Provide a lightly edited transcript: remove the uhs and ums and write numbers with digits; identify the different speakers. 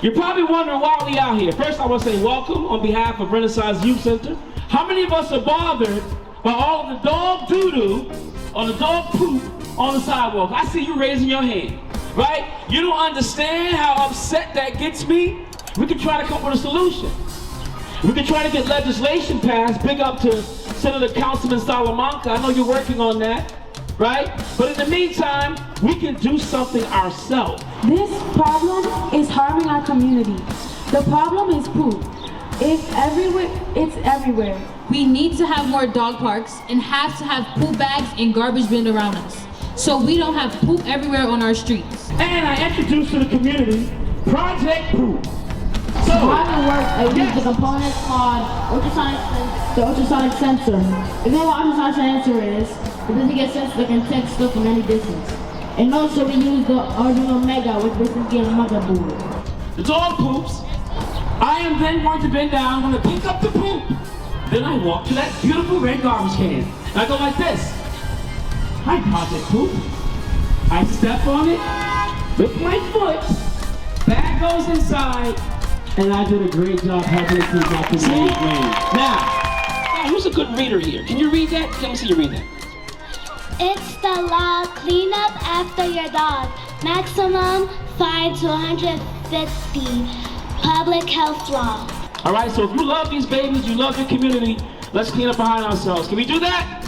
Speaker 1: You're probably wondering why we out here. First, I want to say welcome on behalf of Renaissance Youth Center. How many of us are bothered by all of the dog doo-doo or the dog poop on the sidewalk? I see you raising your hand, right? You don't understand how upset that gets me? We can try to come up with a solution. We can try to get legislation passed. Big up to Senator Councilman Salamanca. I know you're working on that, right? But in the meantime, we can do something ourselves.
Speaker 2: This problem is harming our community. The problem is poop. It's everywhere.
Speaker 3: We need to have more dog parks and have to have poop bags and garbage bin around us, so we don't have poop everywhere on our streets.
Speaker 1: And I introduced to the community Project Poop.
Speaker 4: So how it works, I use the components called the ultrasonic sensor. If you know what ultrasonic sensor is, it doesn't get sensor that can detect stuff from any distance. And also we use the arduino mega, which basically is a motherboard.
Speaker 1: The dog poops. I am then going to bend down, I'm going to pick up the poop. Then I walk to that beautiful red garbage can. And I go like this. Hi, Project Poop. I step on it with my foot. Bag goes inside. And I did a great job helping it through my community brain. Now, who's a good reader here? Can you read that? Let me see you read that.
Speaker 5: It's the law, clean up after your dog. Maximum fine to 150. Public health law.
Speaker 1: All right, so if you love these babies, you love your community, let's clean up behind ourselves. Can we do that?